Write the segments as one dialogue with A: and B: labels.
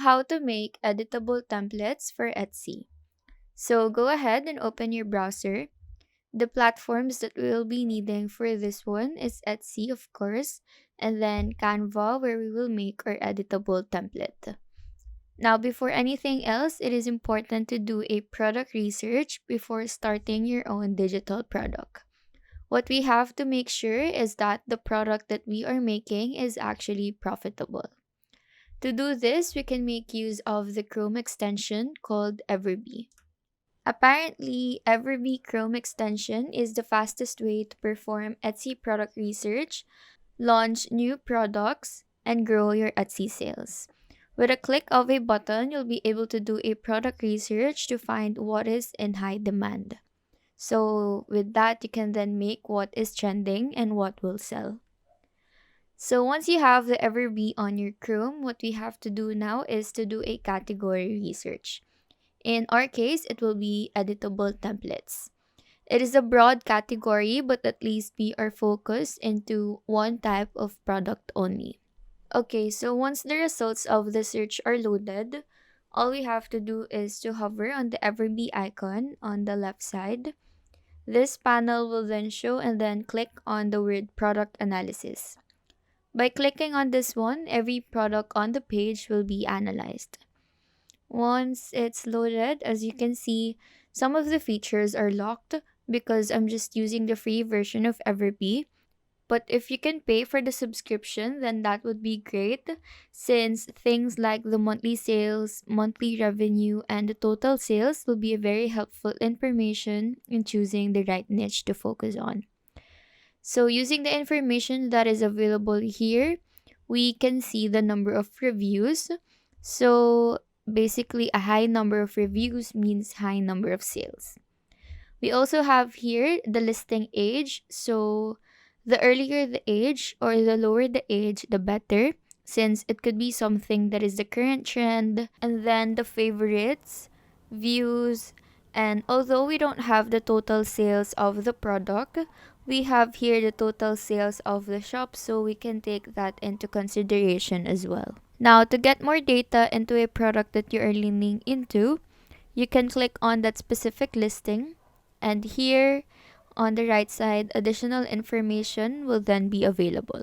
A: How to make editable templates for Etsy. So go ahead and open your browser. The platforms that we'll be needing for this one is Etsy, of course, and then Canva, where we will make our editable template. Now, before anything else, it is important to do a product research before starting your own digital product. What we have to make sure is that the product that we are making is actually profitable. To do this, we can make use of the Chrome extension called Everbee. Apparently, Everbee Chrome extension is the fastest way to perform Etsy product research, launch new products, and grow your Etsy sales. With a click of a button, you'll be able to do a product research to find what is in high demand. So, with that, you can then make what is trending and what will sell. So once you have the Everbee on your Chrome, what we have to do now is to do a category research. In our case, it will be editable templates. It is a broad category, but at least we are focused into one type of product only. Okay, so once the results of the search are loaded, all we have to do is to hover on the Everbee icon on the left side. This panel will then show and then click on the word product analysis. By clicking on this one, every product on the page will be analyzed. Once it's loaded, as you can see, some of the features are locked because I'm just using the free version of Everbee. But if you can pay for the subscription, then that would be great since things like the monthly sales, monthly revenue, and the total sales will be a very helpful information in choosing the right niche to focus on. So using the information that is available here, we can see the number of reviews. So basically, a high number of reviews means high number of sales. We also have here the listing age. So the earlier the age or the lower the age, the better, since it could be something that is the current trend. And then the favorites, views, and although we don't have the total sales of the product, we have here the total sales of the shop, so we can take that into consideration as well. Now, to get more data into a product that you are leaning into, you can click on that specific listing, and here on the right side, additional information will then be available.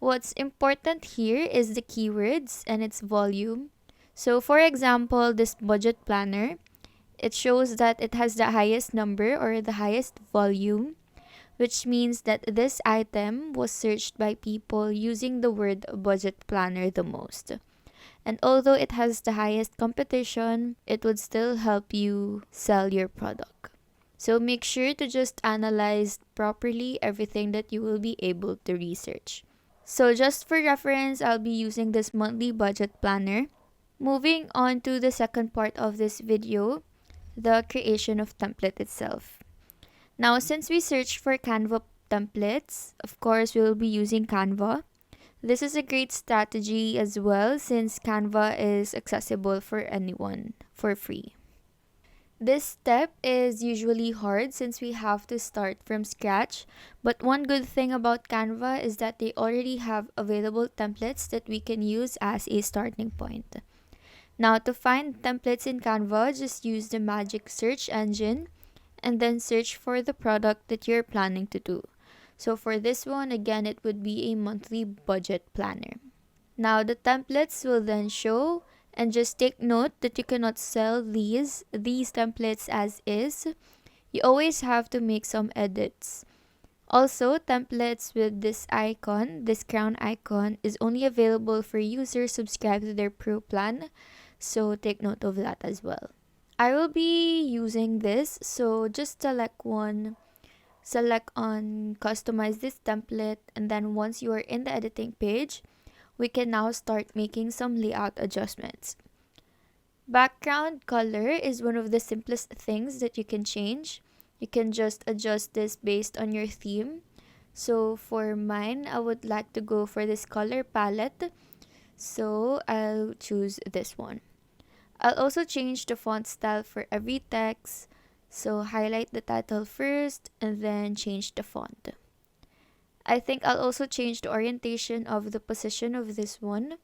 A: What's important here is the keywords and its volume. So, for example, this budget planner, it shows that it has the highest number or the highest volume, which means that this item was searched by people using the word budget planner the most. And although it has the highest competition, it would still help you sell your product. So make sure to just analyze properly everything that you will be able to research. So just for reference, I'll be using this monthly budget planner. Moving on to the second part of this video, the creation of template itself. Now, since we searched for Canva templates, of course, we will be using Canva. This is a great strategy as well since Canva is accessible for anyone for free. This step is usually hard since we have to start from scratch, but one good thing about Canva is that they already have available templates that we can use as a starting point. Now, to find templates in Canva, just use the magic search engine and then search for the product that you're planning to do. So for this one, again, it would be a monthly budget planner. Now the templates will then show, and just take note that you cannot sell these templates as is. You always have to make some edits. Also, templates with this icon, this crown icon, is only available for users subscribed to their pro plan. So take note of that as well. I will be using this, so just select one, select on customize this template, and then once you are in the editing page, we can now start making some layout adjustments. Background color is one of the simplest things that you can change. You can just adjust this based on your theme. So for mine, I would like to go for this color palette, so I'll choose this one. I'll also change the font style for every text. So highlight the title first and then change the font. I think I'll also change the orientation of the position of this one.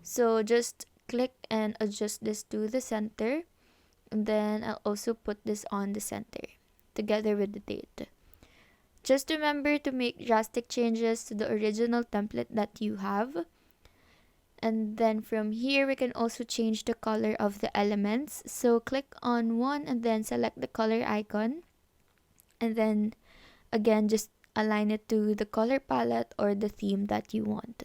A: So just click and adjust this to the center. And then I'll also put this on the center together with the date. Just remember to make drastic changes to the original template that you have. And then from here, we can also change the color of the elements. So click on one and then select the color icon. And then again, just align it to the color palette or the theme that you want.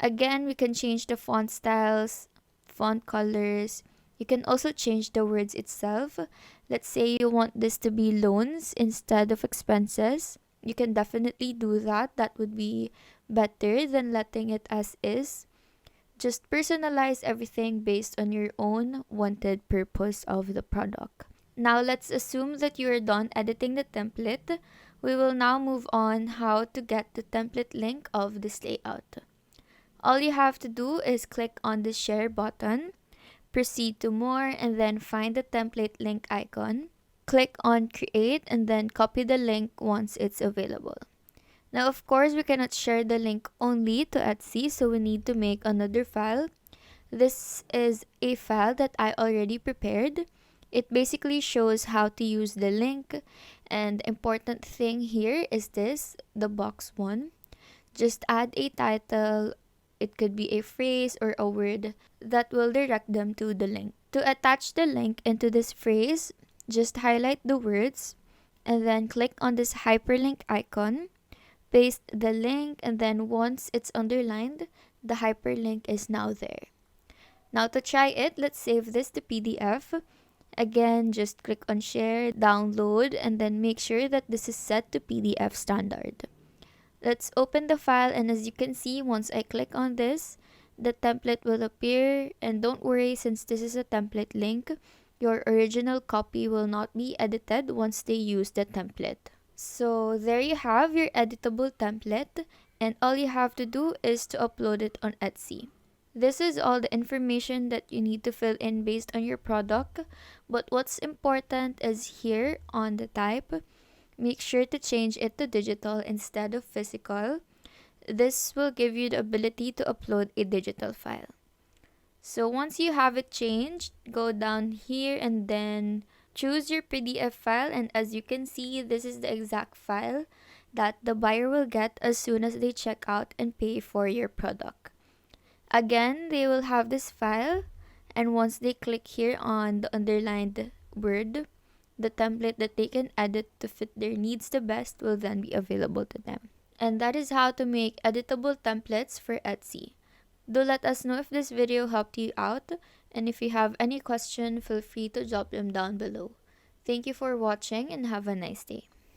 A: Again, we can change the font styles, font colors. You can also change the words itself. Let's say you want this to be loans instead of expenses. You can definitely do that. That would be better than letting it as is. Just personalize everything based on your own wanted purpose of the product. Now let's assume that you are done editing the template. We will now move on how to get the template link of this layout. All you have to do is click on the share button, proceed to more, and then find the template link icon. Click on create and then copy the link once it's available. Now of course we cannot share the link only to Etsy, so we need to make another file. This is a file that I already prepared. It basically shows how to use the link, and the important thing here is this, the box one. Just add a title. It could be a phrase or a word that will direct them to the link. To attach the link into this phrase, just highlight the words and then click on this hyperlink icon. Paste the link, and then once it's underlined, the hyperlink is now there. Now to try it, let's save this to PDF. Again, just click on share, download, and then make sure that this is set to PDF standard. Let's open the file, and as you can see, once I click on this, the template will appear. And don't worry, since this is a template link, your original copy will not be edited once they use the template. So there you have your editable template, and all you have to do is to upload it on Etsy. This is all the information that you need to fill in based on your product, but what's important is here on the type, make sure to change it to digital instead of physical. This will give you the ability to upload a digital file. So once you have it changed, go down here and then choose your PDF file, and as you can see, this is the exact file that the buyer will get as soon as they check out and pay for your product. Again, they will have this file, and once they click here on the underlined word, the template that they can edit to fit their needs the best will then be available to them. And that is how to make editable templates for Etsy. Do let us know if this video helped you out, and if you have any question, feel free to drop them down below. Thank you for watching and have a nice day.